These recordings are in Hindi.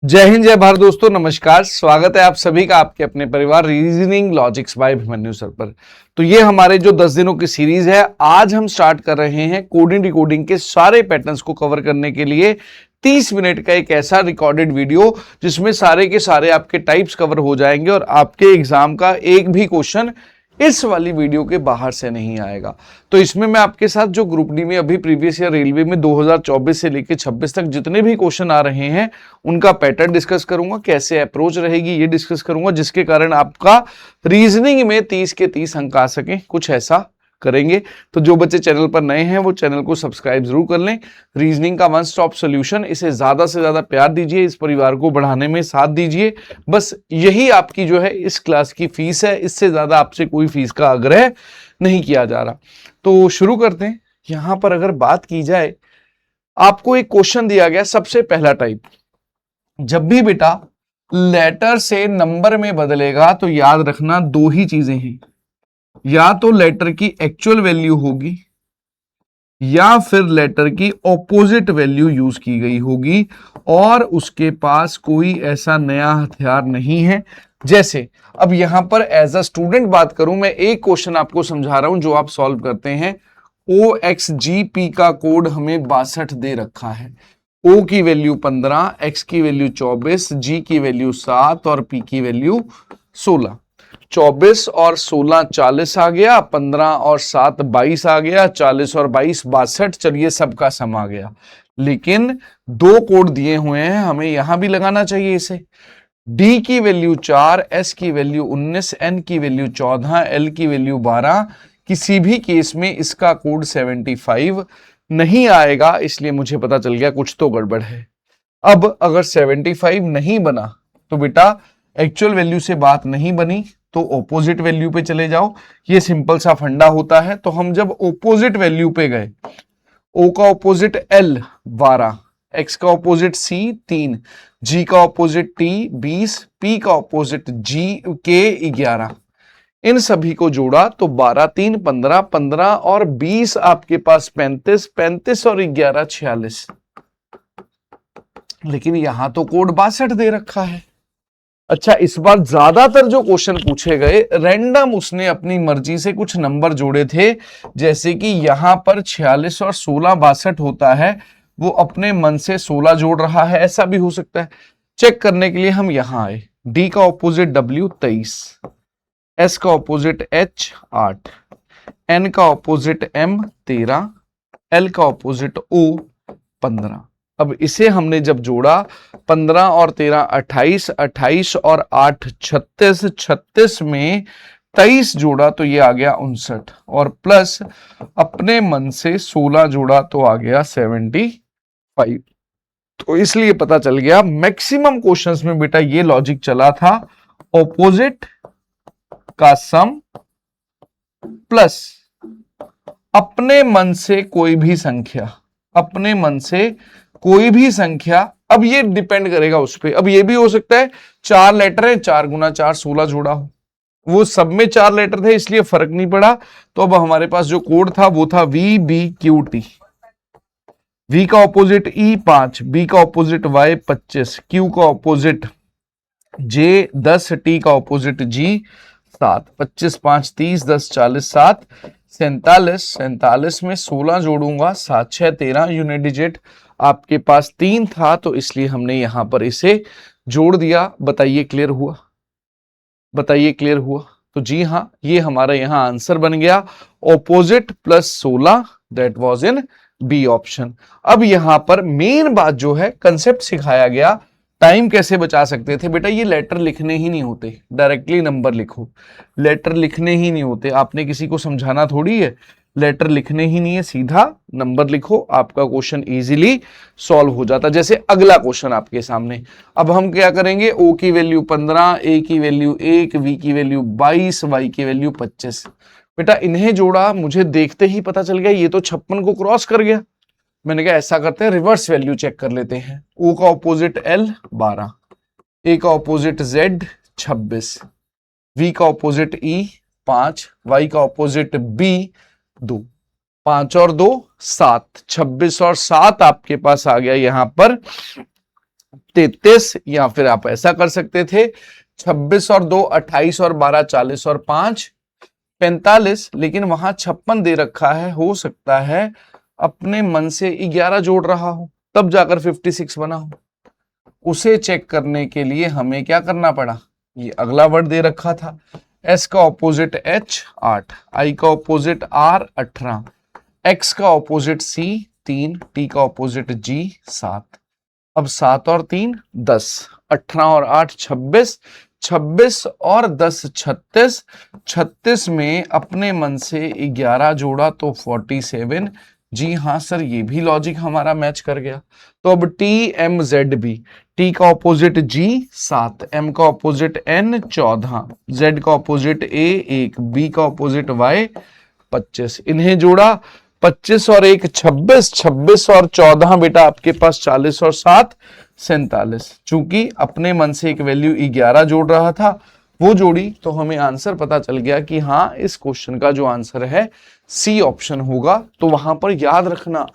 जय हिंद जय भारत दोस्तों, नमस्कार। स्वागत है आप सभी का आपके अपने परिवार reasoning logics by Abhimanyu sir पर। तो ये हमारे जो 10 दिनों की सीरीज है, आज हम स्टार्ट कर रहे हैं कोडिंग डिकोडिंग के सारे पैटर्न्स को कवर करने के लिए 30 मिनट का एक ऐसा रिकॉर्डेड वीडियो जिसमें सारे के सारे आपके टाइप्स कवर हो जाएंगे और आपके एग्जाम का एक भी क्वेश्चन इस वाली वीडियो के बाहर से नहीं आएगा। तो इसमें मैं आपके साथ जो ग्रुप डी में अभी प्रीवियस ईयर रेलवे में 2024 से लेकर 26 तक जितने भी क्वेश्चन आ रहे हैं उनका पैटर्न डिस्कस करूंगा, कैसे अप्रोच रहेगी ये डिस्कस करूंगा, जिसके कारण आपका रीजनिंग में 30 के 30 अंक आ सके, कुछ ऐसा करेंगे। तो जो बच्चे चैनल पर नए हैं वो चैनल को सब्सक्राइब जरूर कर लें। रीजनिंग का वन स्टॉप सॉल्यूशन, इसे ज्यादा से ज्यादा प्यार दीजिए, इस परिवार को बढ़ाने में साथ दीजिए। बस यही आपकी जो है इस क्लास की फीस है, इससे ज्यादा आपसे कोई फीस का आग्रह नहीं किया जा रहा। तो शुरू करते हैं। यहां पर अगर बात की जाए, आपको एक क्वेश्चन दिया गया, सबसे पहला टाइप, जब भी बेटा लेटर से नंबर में बदलेगा तो याद रखना दो ही चीजें हैं, या तो लेटर की एक्चुअल वैल्यू होगी या फिर लेटर की ऑपोजिट वैल्यू यूज की गई होगी और उसके पास कोई ऐसा नया हथियार नहीं है। जैसे अब यहां पर एज अ स्टूडेंट बात करूं, मैं एक क्वेश्चन आपको समझा रहा हूं जो आप सॉल्व करते हैं। OXGP का कोड हमें 62 दे रखा है। O की वैल्यू 15, X की वैल्यू 24, G की वैल्यू 7 और P की वैल्यू 16। 24 और 16 40 आ गया, 15 और 7 22 आ गया, 40 और 22 62। चलिए सबका सम आ गया। लेकिन दो कोड दिए हुए हैं, हमें यहां भी लगाना चाहिए इसे। D की वैल्यू 4, S की वैल्यू 19, N की वैल्यू 14, L की वैल्यू 12। किसी भी केस में इसका कोड 75 नहीं आएगा, इसलिए मुझे पता चल गया कुछ तो गड़बड़ है। अब अगर 75 नहीं बना तो बेटा एक्चुअल वैल्यू से बात नहीं बनी, तो ऑपोजिट वैल्यू पे चले जाओ। ये सिंपल सा फंडा होता है। तो हम जब ऑपोजिट वैल्यू पे गए, O का ऑपोजिट L 12, X का ऑपोजिट C 3, G का ऑपोजिट T 20, P का ऑपोजिट G K 11, इन सभी को जोड़ा तो 12 3 15, 15 और 20 आपके पास 35, 35 और 11 46। लेकिन यहां तो कोड 62 दे रखा है। अच्छा, इस बार ज्यादातर जो क्वेश्चन पूछे गए रैंडम उसने अपनी मर्जी से कुछ नंबर जोड़े थे। जैसे कि यहां पर 46 और 16 62 होता है, वो अपने मन से 16 जोड़ रहा है, ऐसा भी हो सकता है। चेक करने के लिए हम यहां आए। D का ऑपोजिट W 23, S का ऑपोजिट H 8, N का ऑपोजिट M 13, L का ऑपोजिट O 15। अब इसे हमने जब जोड़ा, 15 और 13 28, 28 और 8 36, 36 में 23 जोड़ा तो ये आ गया 59 और प्लस अपने मन से 16 जोड़ा तो आ गया 75। तो इसलिए पता चल गया मैक्सिमम क्वेश्चंस में बेटा ये लॉजिक चला था, ऑपोजिट का सम प्लस अपने मन से कोई भी संख्या, अपने मन से कोई भी संख्या। अब ये डिपेंड करेगा उस पर। अब ये भी हो सकता है 4 लेटर है, 4 गुना 4 16 जोड़ा हो, वो सब में 4 लेटर थे इसलिए फर्क नहीं पड़ा। तो अब हमारे पास जो कोड था वो था VBQT। V का ऑपोजिट E 5, B का ऑपोजिट Y 25, Q का ऑपोजिट J 10, T का ऑपोजिट G 7। 25 5 30, 10 40 7 47। 47 में 16 जोड़ूंगा, 7 6 13 यूनिट डिजिट। आपके पास 3 था तो इसलिए हमने यहां पर इसे जोड़ दिया। बताइए क्लियर हुआ? बताइए क्लियर हुआ? तो जी हां, ये हमारा यहां आंसर बन गया, opposite plus 16, that was in B option. अब यहां पर मेन बात जो है, कंसेप्ट सिखाया गया। टाइम कैसे बचा सकते थे बेटा? ये लेटर लिखने ही नहीं होते, डायरेक्टली नंबर लिखो। लेटर लिखने ही नहीं होते, आपने किसी को समझाना थोड़ी है। लेटर लिखने ही नहीं है, सीधा नंबर लिखो, आपका क्वेश्चन इजीली सॉल्व हो जाता। जैसे अगला क्वेश्चन आपके सामने, अब हम क्या करेंगे? O की वैल्यू 15, A की वैल्यू 1, V की वैल्यू 22, Y की वैल्यू 25। बेटा इन्हें जोड़ा, मुझे देखते ही पता चल गया ये तो 56 को क्रॉस कर गया। मैंने कहा ऐसा करते हैं, रिवर्स वैल्यू चेक कर लेते हैं। O का ऑपोजिट L 12, A का ऑपोजिट Z 26, V का ऑपोजिट E 5, Y का ऑपोजिट B 2। 5 और 2 7, 26 और 7 आपके पास आ गया यहां पर 33, या फिर आप ऐसा कर सकते थे 26 और 2 28 और 12 40 और 5 45, लेकिन वहां 56 दे रखा है, हो सकता है अपने मन से 11 जोड़ रहा हो तब जाकर 56 बना हो। उसे चेक करने के लिए हमें क्या करना पड़ा, ये अगला वर्ड दे रखा था, S का ऑपोजिट H 8, I का ऑपोजिट R 18, X का ऑपोजिट C 3, T का ऑपोजिट G 7। अब 7 और 3 10, 18 और 8 26, 26 और 10 36, 36 में अपने मन से 11 जोड़ा तो 47। जी हाँ सर, ये भी लॉजिक हमारा मैच कर गया। तो अब TMZB, T का ऑपोजिट G 7, M का ऑपोजिट N 14, Z का ऑपोजिट A 1, B का ऑपोजिट Y 25, इन्हें जोड़ा 25 और 1 26, 26 और 14 बेटा आपके पास 40 और 7 47। चूंकि अपने मन से एक वैल्यू 11 जोड़ रहा था, वो जोड़ी, तो हमें आंसर पता चल गया कि हाँ, इस क्वेश्चन का जो आंसर है सी ऑप्शन होगा। तो वहां पर याद रखना,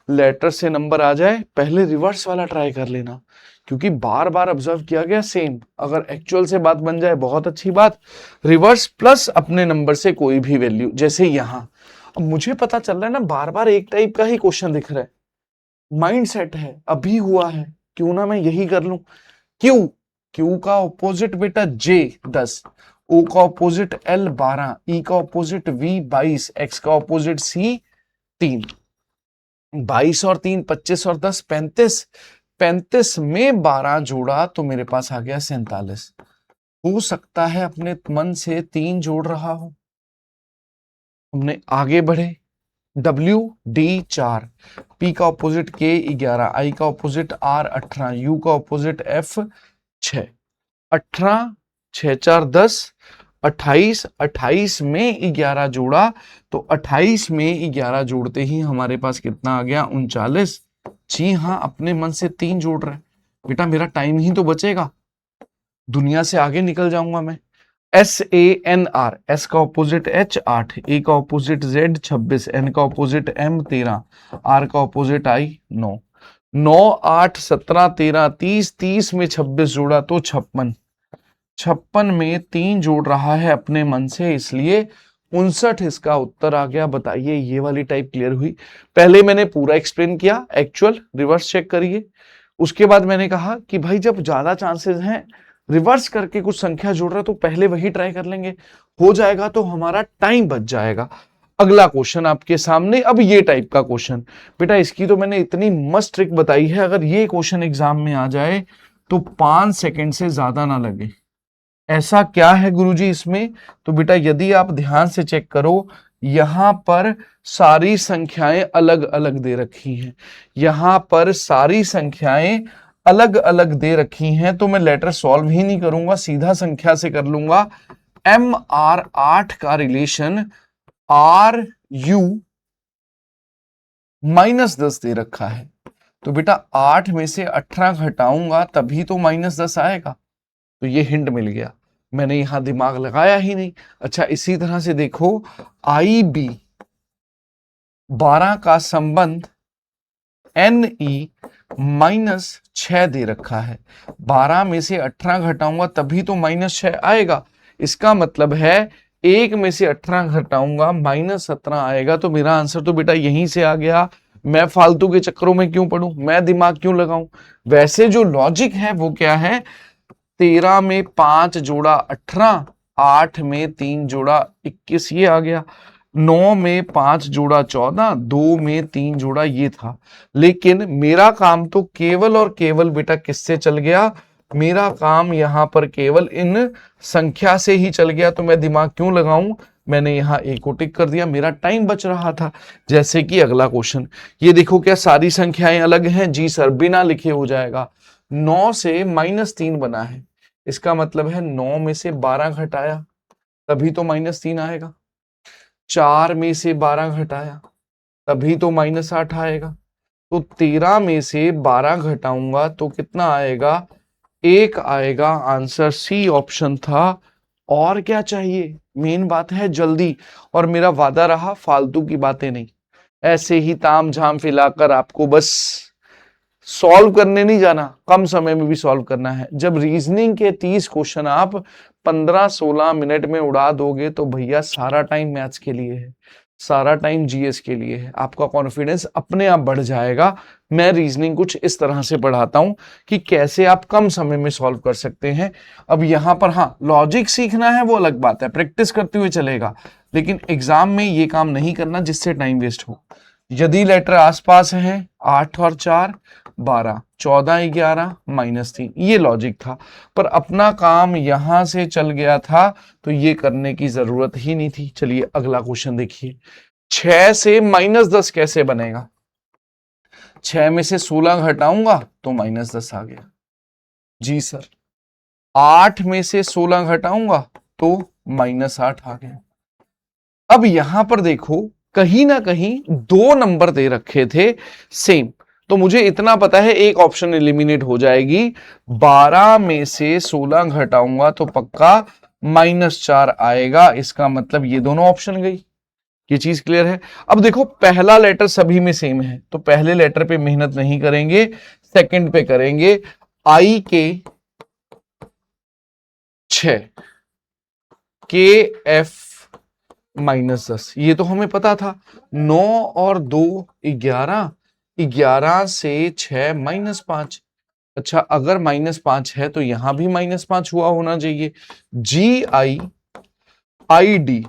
लेटर से नंबर आ जाए पहले रिवर्स वाला ट्राई कर लेना, क्योंकि बार बार ऑब्जर्व किया गया सेम। अगर एक्चुअल से बात बन जाए बहुत अच्छी बात, रिवर्स प्लस अपने नंबर से कोई भी वैल्यू, जैसे यहां अब मुझे पता चल रहा है ना, बार बार एक टाइप का ही क्वेश्चन दिख रहा है, माइंड सेट है, अभी हुआ है, क्यों ना मैं यही कर लूं। क्यू, क्यू का ऑपोजिट बेटा J 10, O का ऑपोजिट L 12, E का ऑपोजिट V 22, X का ऑपोजिट C 3। 22 और 3 25 और 10 35, 35 में 12 जोड़ा तो मेरे पास आ गया 47। हो सकता है अपने मन से 3 जोड़ रहा हो। हमने आगे बढ़े, W D 4, P का ऑपोजिट K 11, I का ऑपोजिट R 18, U का ऑपोजिट F 6। 18 6 4 10, 28, 28 में 11 जोड़ा तो 28 में 11 जोड़ते ही हमारे पास कितना आ गया, 39। जी हाँ, अपने मन से 3 जोड़ रहे हैं बेटा, मेरा टाइम ही तो बचेगा, दुनिया से आगे निकल जाऊंगा मैं। SANR, S का ऑपोजिट H 8, A का ऑपोजिट Z 26, N का ऑपोजिट M 13, R का ऑपोजिट I 9। 9 8 17 13 30, 30 में 26 जोड़ा तो 56, 56 में 3 जोड़ रहा है अपने मन से, इसलिए 59 इसका उत्तर आ गया। बताइए, ये वाली टाइप क्लियर हुई। पहले मैंने पूरा एक्सप्लेन किया, एक्चुअल रिवर्स चेक करिए। उसके बाद मैंने कहा कि भाई जब ज्यादा चांसेस हैं रिवर्स करके कुछ संख्या जोड़ रहा है तो पहले वही ट्राई कर लेंगे, हो जाएगा तो हमारा टाइम बच जाएगा। अगला क्वेश्चन आपके सामने, अब ये टाइप का क्वेश्चन बेटा, इसकी तो मैंने इतनी मस्त ट्रिक बताई है, अगर ये क्वेश्चन एग्जाम में आ जाए तो 5 सेकंड से ज्यादा ना लगे। ऐसा क्या है गुरुजी इसमें, तो बेटा यदि आप ध्यान से चेक करो, यहां पर सारी संख्याएं अलग अलग दे रखी हैं, यहां पर सारी संख्याएं अलग अलग दे रखी हैं, तो मैं लेटर सॉल्व ही नहीं करूंगा, सीधा संख्या से कर लूंगा। MR 8 का रिलेशन RU -10 दे रखा है, तो बेटा 8 में से 18 घटाऊंगा तभी तो -10 आएगा, तो ये हिंट मिल गया, मैंने यहां दिमाग लगाया ही नहीं। अच्छा, इसी तरह से देखो, IB 12 का संबंध NE -6 दे रखा है, 12 में से 18 घटाऊंगा तभी तो -6 आएगा, इसका मतलब है 1 में से 18 घटाऊंगा -17 आएगा, तो मेरा आंसर तो बेटा यहीं से आ गया। मैं फालतू के चक्करों में क्यों पढ़ूं, मैं दिमाग क्यों लगाऊं, वैसे जो लॉजिक है वो क्या है, 13 में 5 जोड़ा 18, 8 में 3 जोड़ा 21, ये आ गया, 9 में 5 जोड़ा 14, 2 में 3 जोड़ा ये था। लेकिन मेरा काम तो केवल और केवल बेटा किससे चल गया, मेरा काम यहां पर केवल इन संख्या से ही चल गया, तो मैं दिमाग क्यों लगाऊं, मैंने यहां एक को टिक कर दिया, मेरा टाइम बच रहा था। जैसे कि अगला क्वेश्चन, ये देखो, क्या सारी संख्याएं अलग हैं, जी सर, बिना लिखे हो जाएगा। 9 से -3 बना है, इसका मतलब है 9 में से 12 घटाया तभी तो -3 आएगा, 4 में से 12 घटाया तभी तो -8 आएगा, तो 13 में से 12 घटाऊंगा तो कितना आएगा, 1 आएगा। आंसर सी ऑप्शन था। और क्या चाहिए, मेन बात है जल्दी, और मेरा वादा रहा फालतू की बातें नहीं, ऐसे ही ताम झाम फिलाकर आपको बस सॉल्व करने नहीं जाना, कम समय में भी सॉल्व करना है। जब रीजनिंग के 30 क्वेश्चन आप 15-16 मिनट में उड़ा दोगे तो भैया सारा टाइम मैथ्स के लिए है, सारा टाइम जीएस के लिए है, आपका कॉन्फिडेंस अपने आप बढ़ जाएगा। मैं रीजनिंग कुछ इस तरह से पढ़ाता हूं कि कैसे आप कम समय में सॉल्व कर सकते हैं। अब यहां पर हाँ, लॉजिक सीखना है वो अलग बात है, प्रैक्टिस करते हुए चलेगा, लेकिन एग्जाम में ये काम नहीं करना जिससे टाइम वेस्ट हो। यदि लेटर आसपास है 8 और 4 12, 14 11 -3, ये लॉजिक था, पर अपना काम यहां से चल गया था तो ये करने की जरूरत ही नहीं थी। चलिए अगला क्वेश्चन देखिए, 6 से -10 कैसे बनेगा? 6 में से 16 घटाऊंगा तो -10 आ गया। जी सर। 8 में से 16 घटाऊंगा तो -8 आ गया। अब यहां पर देखो, कहीं ना कहीं 2 नंबर दे रखे थे सेम, तो मुझे इतना पता है एक ऑप्शन एलिमिनेट हो जाएगी। 12 में से 16 घटाऊंगा तो पक्का -4 आएगा, इसका मतलब ये दोनों ऑप्शन गई। ये चीज क्लियर है। अब देखो पहला लेटर सभी में सेम है तो पहले लेटर पे मेहनत नहीं करेंगे, सेकंड पे करेंगे। आई के 6, के एफ -10, ये तो हमें पता था। 9 और 2 11, 11 से 6 -5। अच्छा, अगर -5 है तो यहां भी -5 हुआ होना चाहिए। जी आई डी,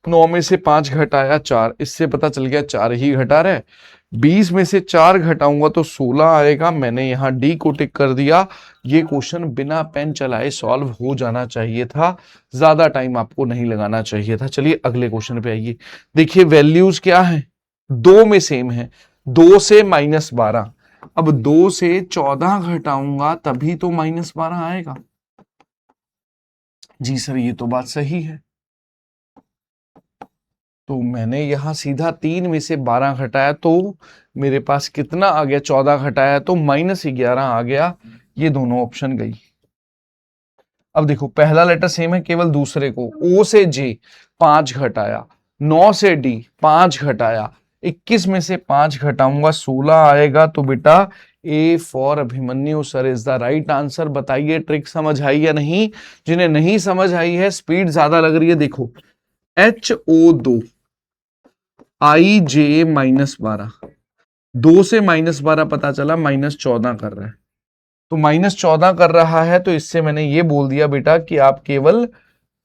9 में से 5 घटाया 4, इससे पता चल गया 4 ही घटा रहे। 20 में से 4 घटाऊंगा तो 16 आएगा, मैंने यहां डी को टिक कर दिया। ये क्वेश्चन बिना पेन चलाए सॉल्व हो जाना चाहिए था, ज्यादा टाइम आपको नहीं लगाना चाहिए था। चलिए अगले क्वेश्चन पे आइए। देखिए वैल्यूज क्या है, 2 में सेम है। 2 से -12, अब 2 से 14 घटाऊंगा तभी तो -12 आएगा। जी सर, ये तो बात सही है। तो मैंने यहां सीधा 3 में से 12 घटाया तो मेरे पास कितना आ गया, 14 घटाया तो -11 आ गया। ये दोनों ऑप्शन गई। अब देखो पहला लेटर सेम है, केवल दूसरे को ओ से जे 5 घटाया, 9 से डी 5 घटाया, 21 में से 5 घटाऊंगा 16 आएगा। तो बेटा A for Abhimanyu sir is the right answer. बताइए ट्रिक समझ आई या नहीं? जिन्हें नहीं समझ आई है, स्पीड ज्यादा लग रही है, देखो HO2 आई जे -12, 2 से -12 पता चला -14 कर रहा है, तो -14 कर रहा है तो इससे मैंने ये बोल दिया बेटा कि आप केवल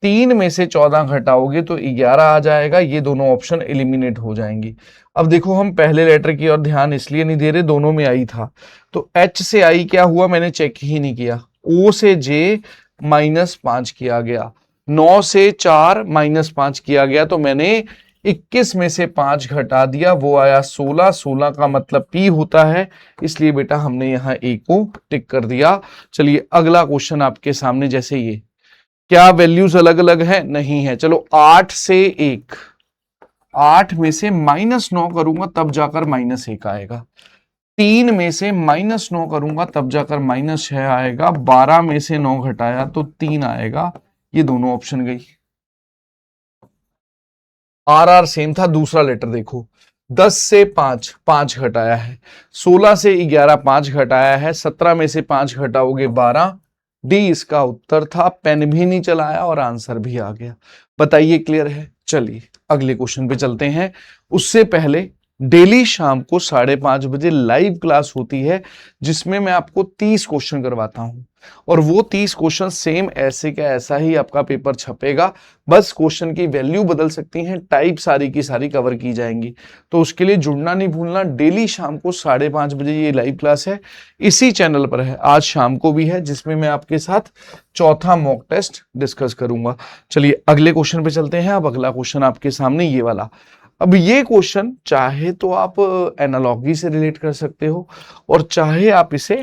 3 में से 14 घटाओगे तो 11 आ जाएगा। ये दोनों ऑप्शन एलिमिनेट हो जाएंगे। अब देखो हम पहले लेटर की ओर ध्यान इसलिए नहीं दे रहे, दोनों में आई था, तो H से आई क्या हुआ मैंने चेक ही नहीं किया। O से J -5 किया गया, 9 से 4 -5 किया गया, तो मैंने 21 में से 5 घटा दिया, वो आया 16। 16 का मतलब P होता है, इसलिए बेटा हमने यहाँ A को टिक कर दिया। चलिए अगला क्वेश्चन आपके सामने, जैसे ये क्या वैल्यूज अलग अलग है? नहीं है। चलो 8 से 1, 8 में से -9 करूंगा तब जाकर -1 आएगा। 3 में से -9 करूंगा तब जाकर -6 आएगा। 12 में से 9 घटाया तो 3 आएगा। ये दोनों ऑप्शन गई। आर सेम था। दूसरा लेटर देखो, 10 से 5 5 घटाया है, 16 से 11 5 घटाया है, 17 में से 5 घटाओगे 12। डी इसका उत्तर था। पेन भी नहीं चलाया और आंसर भी आ गया। बताइए क्लियर है? चलिए अगले क्वेश्चन पे चलते हैं। उससे पहले डेली शाम को 5:30 बजे लाइव क्लास होती है जिसमें मैं आपको 30 क्वेश्चन करवाता हूं, और वो 30 क्वेश्चन सेम ऐसे का ऐसा ही आपका पेपर छपेगा, बस क्वेश्चन की वैल्यू बदल सकती हैं, टाइप सारी की सारी कवर की जाएंगी। तो उसके लिए जुड़ना नहीं भूलना। डेली शाम को 5:30 बजे ये लाइव क्लास है, इसी चैनल पर है। आज शाम को भी है, जिसमें मैं आपके साथ चौथा मॉक टेस्ट डिस्कस करूंगा। चलिए अगले क्वेश्चन पे चलते हैं। अब अगला क्वेश्चन आपके सामने ये वाला। अब ये क्वेश्चन चाहे तो आप एनालॉजी से रिलेट कर सकते हो और चाहे आप इसे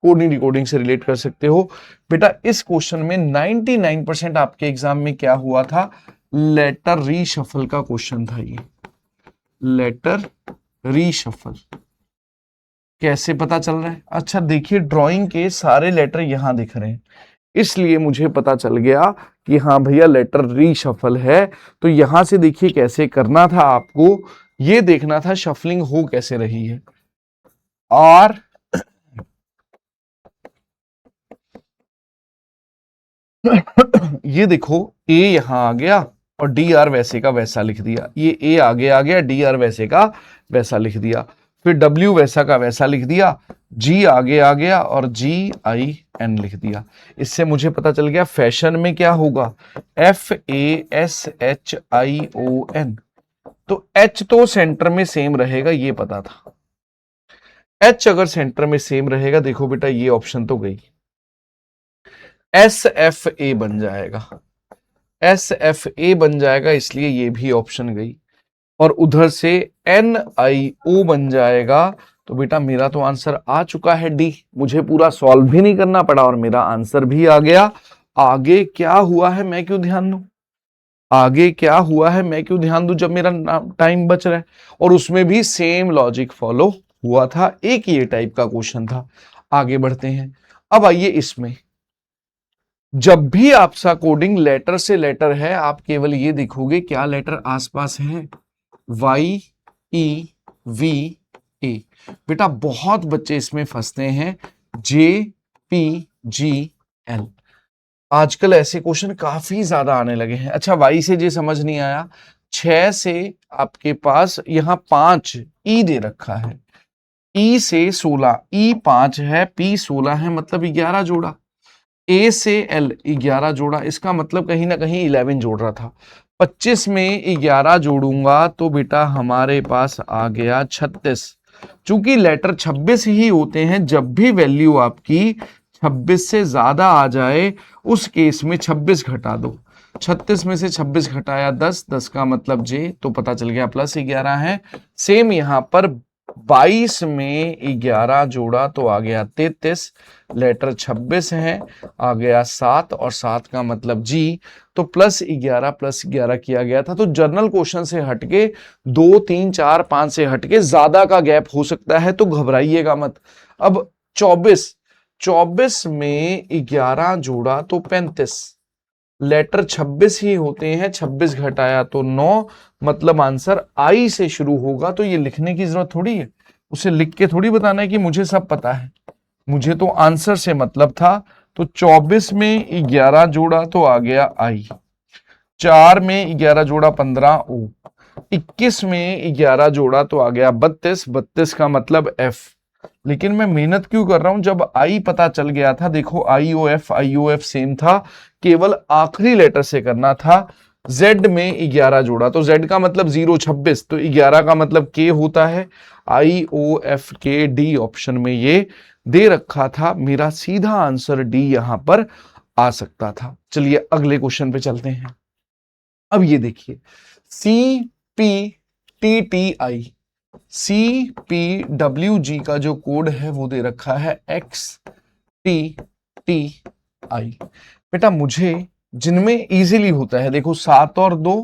कोडिंग डिकोडिंग से रिलेट कर सकते हो। बेटा इस क्वेश्चन में 99% आपके एग्जाम में क्या हुआ था, लेटर रीशफल का क्वेश्चन था। ये लेटर रीशफल कैसे पता चल रहा है? अच्छा देखिए, ड्राइंग के सारे लेटर यहां दिख रहे हैं, इसलिए मुझे पता चल गया कि हाँ भैया लेटर रीशफल है। तो यहां से देखिए कैसे करना था आपको, ये देखना था शफलिंग हो कैसे रही है। आर ये देखो ए यहां आ गया और डी आर वैसे का वैसा लिख दिया, ये ए आगे आ गया, डी आर वैसे का वैसा लिख दिया, फिर डब्ल्यू वैसा का वैसा लिख दिया, जी आगे आ गया और जी आई एन लिख दिया। इससे मुझे पता चल गया फैशन में क्या होगा, F A S H I O N. तो एच तो सेंटर में सेम रहेगा, ये पता था। एच अगर सेंटर में सेम रहेगा, देखो बेटा ये ऑप्शन तो गई, एस एफ ए बन जाएगा, एस एफ ए बन जाएगा, इसलिए ये भी ऑप्शन गई। और उधर से एन आई ओ बन जाएगा। तो बेटा मेरा तो आंसर आ चुका है डी, मुझे पूरा सॉल्व भी नहीं करना पड़ा और मेरा आंसर भी आ गया। आगे क्या हुआ है मैं क्यों ध्यान दूं, आगे क्या हुआ है मैं क्यों ध्यान दूं जब मेरा टाइम बच रहा है। और उसमें भी सेम लॉजिक फॉलो हुआ था, एक ये टाइप का क्वेश्चन था। आगे बढ़ते हैं। अब आइए इसमें, जब भी आपका कोडिंग लेटर से लेटर है, आप केवल ये देखोगे क्या लेटर आसपास है, वाई ई वी ए। बेटा बहुत बच्चे इसमें फंसते हैं, जे पी जी एल। आजकल ऐसे क्वेश्चन काफी ज्यादा आने लगे हैं। अच्छा वाई से जे समझ नहीं आया, 6 से आपके पास यहां 5 ई दे रखा है, ई से 16, ई 5 है, पी 16 है, मतलब 11 जोड़ा। ए से एल 11 जोड़ा, इसका मतलब कहीं ना कहीं 11 जोड़ रहा था। 25 में 11 जोड़ूंगा तो बेटा हमारे पास आ गया 36। चूंकि लेटर 26 ही होते हैं, जब भी वैल्यू आपकी 26 से ज्यादा आ जाए उस केस में 26 घटा दो। 36 में से 26 घटाया 10, 10 का मतलब जे, तो पता चल गया प्लस 11 है। सेम यहां पर 22 में 11 जोड़ा तो आ गया 33, लेटर 26 है, आ गया 7 और 7 का मतलब जी, तो प्लस 11 किया गया था। तो जर्नल क्वेश्चन से हटके 2 3 4 5 से हटके ज्यादा का गैप हो सकता है, तो घबराइएगा मत। अब 24 में 11 जोड़ा तो 35, लेटर 26 ही होते हैं, 26 घटाया तो 9, मतलब आंसर आई से शुरू होगा। तो ये लिखने की जरूरत थोड़ी है, उसे लिख के थोड़ी बताना है कि मुझे सब पता है, मुझे तो आंसर से मतलब था। तो 24 में 11 जोड़ा तो आ गया आई, 4 में 11 जोड़ा 15 ओ, 21 में 11 जोड़ा तो आ गया 32, 32 का मतलब एफ। लेकिन मैं मेहनत क्यों कर रहा हूं, जब आई पता चल गया था, देखो आई ओ एफ सेम था, केवल आखिरी लेटर से करना था। Z में 11 जोड़ा तो Z का मतलब 0, 26, तो 11 का मतलब K होता है, आई ओ एफ के डी ऑप्शन में ये दे रखा था। मेरा सीधा आंसर डी यहां पर आ सकता था। चलिए अगले क्वेश्चन पे चलते हैं। अब ये देखिए, C P T T I, C P W G का जो कोड है वो दे रखा है एक्स टी टी आई। बेटा मुझे जिनमें इजीली होता है, देखो 7 और 2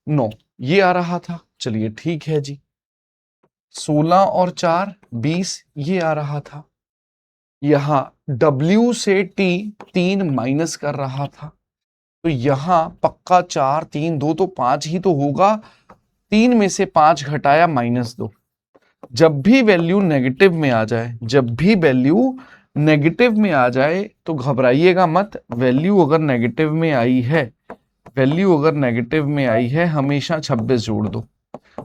9, ये आ रहा था, चलिए ठीक है जी। 16 और 4 20, ये आ रहा था। यहां W से T 3 माइनस कर रहा था, तो यहां पक्का 4 3 2 तो 5 ही तो होगा। 3 में से 5 घटाया -2। जब भी वैल्यू नेगेटिव में आ जाए, जब भी वैल्यू नेगेटिव में आ जाए तो घबराइएगा मत। वैल्यू अगर नेगेटिव में आई है, वैल्यू अगर नेगेटिव में आई है, हमेशा 26 जोड़ दो।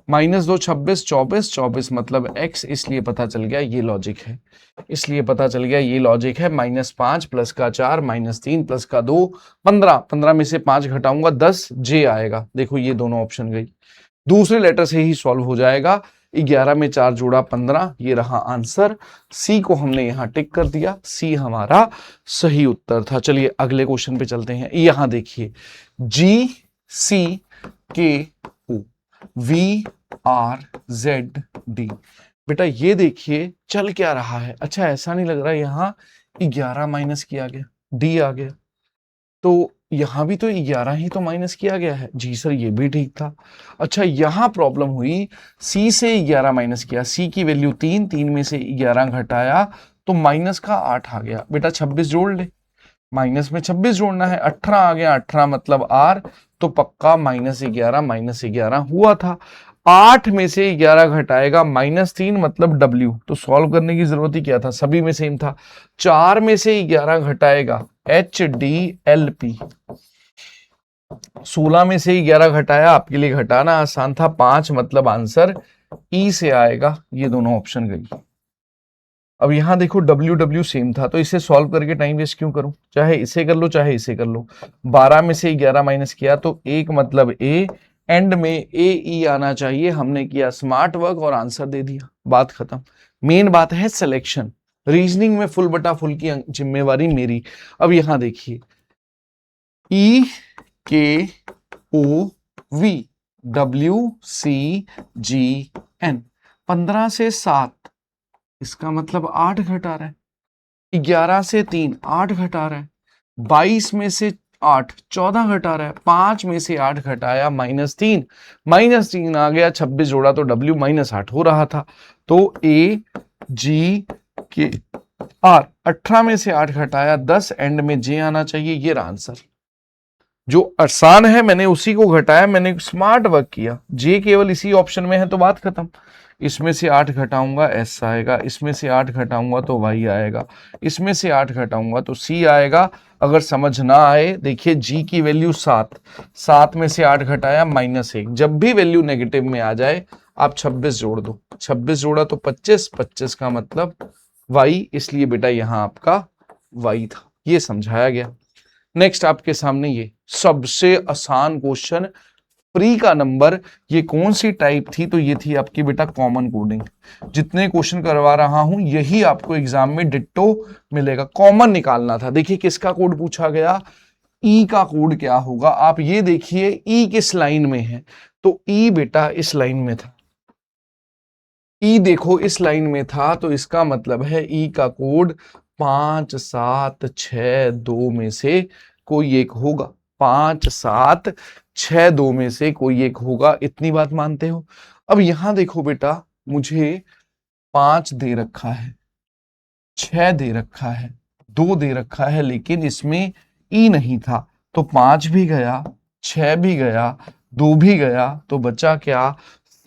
-2 26, 24, 24 मतलब x, इसलिए पता चल गया ये लॉजिक है, इसलिए पता चल गया ये लॉजिक है। -5 प्लस का 4 -3 प्लस का 2 15, 15 में से 5 घटाऊंगा 10, जे आएगा। देखो ये दोनों ऑप्शन गई, दूसरे लेटर से ही सॉल्व हो जाएगा। 11 में 4 जोड़ा 15, ये रहा आंसर। सी को हमने यहां टिक कर दिया, सी हमारा सही उत्तर था। चलिए अगले क्वेश्चन पे चलते हैं। यहां देखिए, G C K O V R Z D. बेटा ये देखिए चल क्या रहा है, अच्छा ऐसा नहीं लग रहा यहां 11 माइनस किया गया, डी आ गया, तो यहां भी तो 11 ही तो माइनस किया गया है। जी सर ये भी ठीक था। अच्छा यहां प्रॉब्लम हुई, सी से 11 माइनस किया, सी की वैल्यू 3, 3 में से 11 घटाया तो माइनस का 8 आ गया। बेटा 26 जोड़ ले, माइनस में 26 जोड़ना है, 18 आ गया, 18 मतलब आर, तो पक्का -11 हुआ था। 8 में से 11 घटाएगा -3 मतलब W, तो सॉल्व करने की जरूरत ही क्या था, सभी में सेम था। 4 में से 11 घटाएगा HDLP, 16 में से 11 घटाया, आपके लिए घटाना आसान था, 5 मतलब आंसर E से आएगा। ये दोनों ऑप्शन गई। अब यहां देखो W सेम था, तो इसे सॉल्व करके टाइम वेस्ट क्यों करूं, चाहे इसे कर लो चाहे इसे कर लो। 12 में से 11 माइनस किया तो 1 मतलब A, एंड में AE आना चाहिए। हमने किया स्मार्ट वर्क और आंसर दे दिया, बात खत्म। मेन बात है सिलेक्शन, रीजनिंग में फुल बटा फुल की जिम्मेवारी मेरी। अब यहां देखिए EKOV WCGN, 15 से 7, इसका मतलब 8 घटा रहा है। 11 से 3 8 घटा रहा है। 22 में से 8 14 घटा रहा है। 5 में से 8 घटाया -3, -3 आ गया, 26 जोड़ा तो W -8 हो रहा था। तो AGKR, 18 में से 8 घटाया 10, एंड में J आना चाहिए। ये रहा आंसर, जो आसान है मैंने उसी को घटाया, मैंने स्मार्ट वर्क किया। J केवल इसी ऑप्शन में है तो बात खत्म। इसमें से 8 घटाऊंगा S आएगा, इसमें से 8 घटाऊंगा तो Y आएगा, इसमें से 8 घटाऊंगा तो C आएगा। अगर समझ ना आए देखिए, G की वैल्यू 7, 7 में से 8 घटाया -1। जब भी वैल्यू नेगेटिव में आ जाए आप 26 जोड़ दो, 26 जोड़ा तो 25, 25 का मतलब Y, इसलिए बेटा यहां आपका Y था। ये समझाया गया। नेक्स्ट आपके सामने ये सबसे आसान क्वेश्चन, प्री का नंबर, ये कौन सी टाइप थी, तो ये थी आपकी बेटा कॉमन कोडिंग। जितने क्वेश्चन करवा रहा हूं यही आपको एग्जाम में डिट्टो मिलेगा, कॉमन निकालना था। देखिए किसका कोड पूछा गया, ई का कोड क्या होगा। आप ये देखिए ई किस लाइन में है, तो ई बेटा इस लाइन में था। ई देखो इस लाइन में था, तो इसका मतलब है ई का कोड 5 7 6 2 में से कोई एक होगा। 5 7 6 2 में से कोई एक होगा, इतनी बात मानते हो। अब यहां देखो बेटा, मुझे 5 दे रखा है, 6 दे रखा है, 2 दे रखा है, लेकिन इसमें ई नहीं था, तो 5 भी गया, 6 भी गया, 2 भी गया, तो बचा क्या,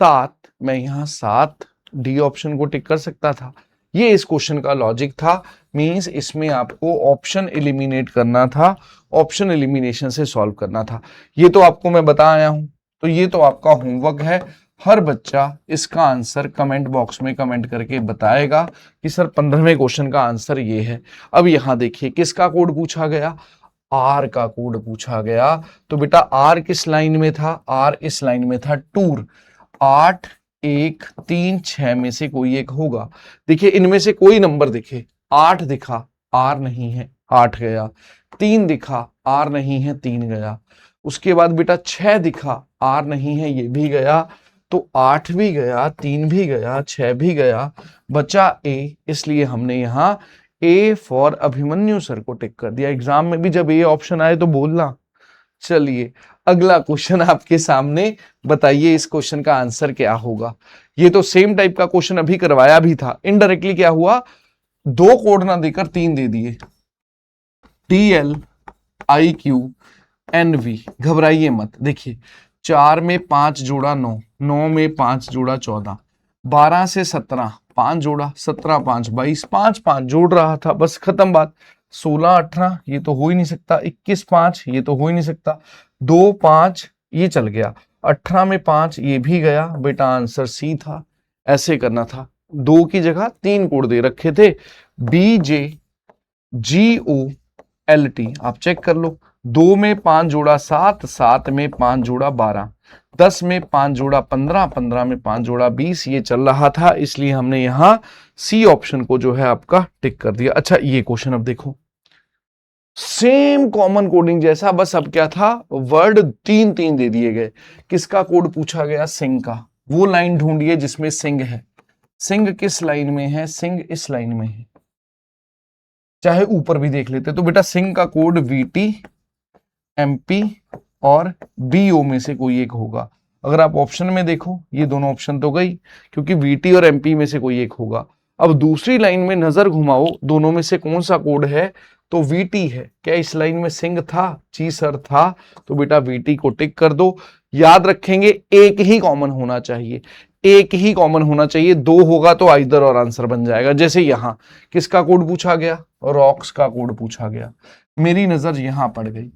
7। मैं यहां 7 डी ऑप्शन को टिक कर सकता था। ये इस क्वेश्चन का लॉजिक था। मींस इसमें आपको ऑप्शन एलिमिनेट करना था, ऑप्शन एलिमिनेशन से सॉल्व करना था। ये तो आपको मैं बता आया हूं, तो ये तो आपका होमवर्क है। हर बच्चा इसका आंसर कमेंट बॉक्स में कमेंट करके बताएगा कि सर 15वें क्वेश्चन का आंसर ये है। अब यहां देखिए किसका कोड पूछा गया, आर का कोड पूछा गया। तो बेटा आर किस लाइन में था, आर इस लाइन में था, टूर। 8 1 3 6 में से कोई एक होगा। देखिए इनमें से कोई नंबर दिखे, 8 दिखा, आर नहीं है, 8 गया। 3 दिखा, आर नहीं है, 3 गया। उसके बाद बेटा 6 दिखा, आर नहीं है, ये भी गया, तो 8 भी गया, 3 भी गया, 6 भी गया, बचा ए। इसलिए हमने यहां ए फॉर अभिमन्यु सर को टिक कर दिया। एग्जाम में भी जब ए ऑप्शन आए तो बोलना। चलिए अगला क्वेश्चन आपके सामने, बताइए इस क्वेश्चन का आंसर क्या होगा। ये तो सेम टाइप का क्वेश्चन अभी करवाया भी था। इनडायरेक्टली क्या हुआ, 2 कोड ना देकर 3 दे दिए, TL IQ NV। घबराइए मत, देखिए 4 में 5 जोड़ा 9, 9 में 5 जोड़ा 14, 12 से 17 5 जोड़ा, 17 5 22, 5 5 जोड़ रहा था, बस खत्म बात। 16 18 ये तो हो ही नहीं सकता, 21 5 ये तो हो ही नहीं सकता, 2 5 ये चल गया, 18 में 5 ये भी गया, बेटा आंसर सी था। ऐसे करना था, 2 की जगह 3 कोड दे रखे थे, BJGOLT, आप चेक कर लो। 2 में 5 जोड़ा 7, 7 में 5 जोड़ा 12, 10 में 5 जोड़ा 15, 15 में 5 जोड़ा 20, ये चल रहा था, इसलिए हमने यहां सी ऑप्शन को जो है आपका टिक कर दिया। अच्छा ये क्वेश्चन अब देखो, सेम कॉमन कोडिंग जैसा, बस अब क्या था, वर्ड 3 3 दे दिए गए। किसका कोड पूछा गया, सिंह का। वो लाइन ढूंढिए जिसमें सिंह है। सिंह किस लाइन में है, सिंह इस लाइन में है, चाहे ऊपर भी देख लेते। तो बेटा सिंह का कोड VT MP और BO में से कोई एक होगा। अगर आप ऑप्शन में देखो, ये दोनों ऑप्शन तो गई, क्योंकि VT और MP में से कोई एक होगा। अब दूसरी लाइन में नजर घुमाओ, दोनों में से कौन सा कोड है, तो वीटी है। क्या इस लाइन में सिंह था? जी सर था। तो बेटा वीटी को टिक कर दो। याद रखेंगे एक ही कॉमन होना चाहिए, एक ही कॉमन होना चाहिए, दो होगा तो आइदर और आंसर बन जाएगा। जैसे यहां किसका कोड पूछा गया? रॉक्स का कोड पूछा गया। मेरी नजर यहां पड़ गई,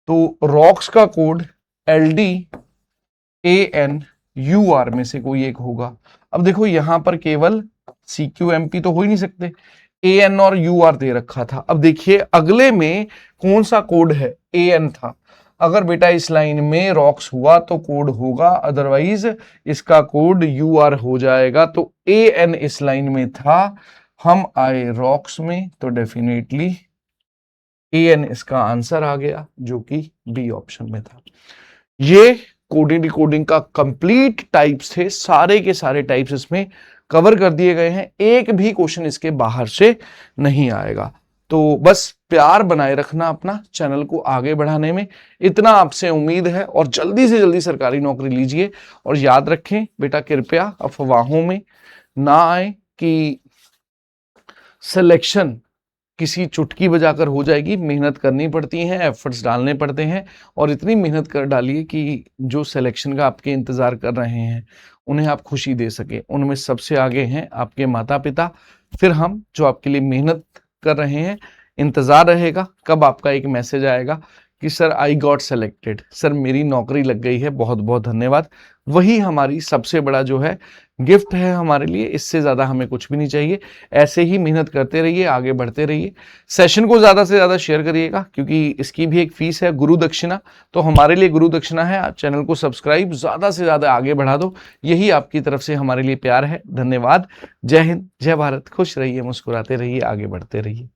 तो रॉक्स का कोड LDANUR में से कोई एक होगा। अब देखो यहां पर केवल CQMP तो हो ही नहीं सकते, AN और UR दे रखा था। अब देखिए अगले में कौन सा कोड है? AN था। अगर बेटा इस लाइन में रॉक्स हुआ तो कोड होगा, अदरवाइज इसका कोड UR हो जाएगा। तो AN इस लाइन में था, हम आए रॉक्स में, तो डेफिनेटली AN इसका आंसर आ गया, जो कि बी ऑप्शन में था। ये कोडिंग डिकोडिंग का कंप्लीट टाइप्स थे, सारे के सारे टाइप्स इसमें कवर कर दिए गए हैं, एक भी क्वेश्चन इसके बाहर से नहीं आएगा। तो बस प्यार बनाए रखना अपना चैनल को आगे बढ़ाने में, इतना आपसे उम्मीद है, और जल्दी से जल्दी सरकारी नौकरी लीजिए। और याद रखें बेटा, कृपया अफवाहों में ना आए कि सिलेक्शन किसी चुटकी बजाकर हो जाएगी। मेहनत करनी पड़ती है, एफर्ट्स डालने पड़ते हैं, और इतनी मेहनत कर डालिए कि जो सिलेक्शन का आपके इंतजार कर रहे हैं उन्हें आप खुशी दे सके। उनमें सबसे आगे हैं आपके माता पिता, फिर हम जो आपके लिए मेहनत कर रहे हैं। इंतजार रहेगा कब आपका एक मैसेज आएगा कि sir I got selected, sir मेरी नौकरी लग गई है, बहुत बहुत धन्यवाद। वही हमारी सबसे बड़ा जो है गिफ्ट है हमारे लिए, इससे ज़्यादा हमें कुछ भी नहीं चाहिए। ऐसे ही मेहनत करते रहिए, आगे बढ़ते रहिए। सेशन को ज़्यादा से ज़्यादा शेयर करिएगा, क्योंकि इसकी भी एक फीस है, गुरु दक्षिणा। तो हमारे लिए गुरु दक्षिणा है, आप चैनल को सब्सक्राइब ज़्यादा से ज़्यादा आगे बढ़ा दो, यही आपकी तरफ से हमारे लिए प्यार है। धन्यवाद। जय हिंद, जय भारत। खुश रहिए, मुस्कुराते रहिए, आगे बढ़ते रहिए।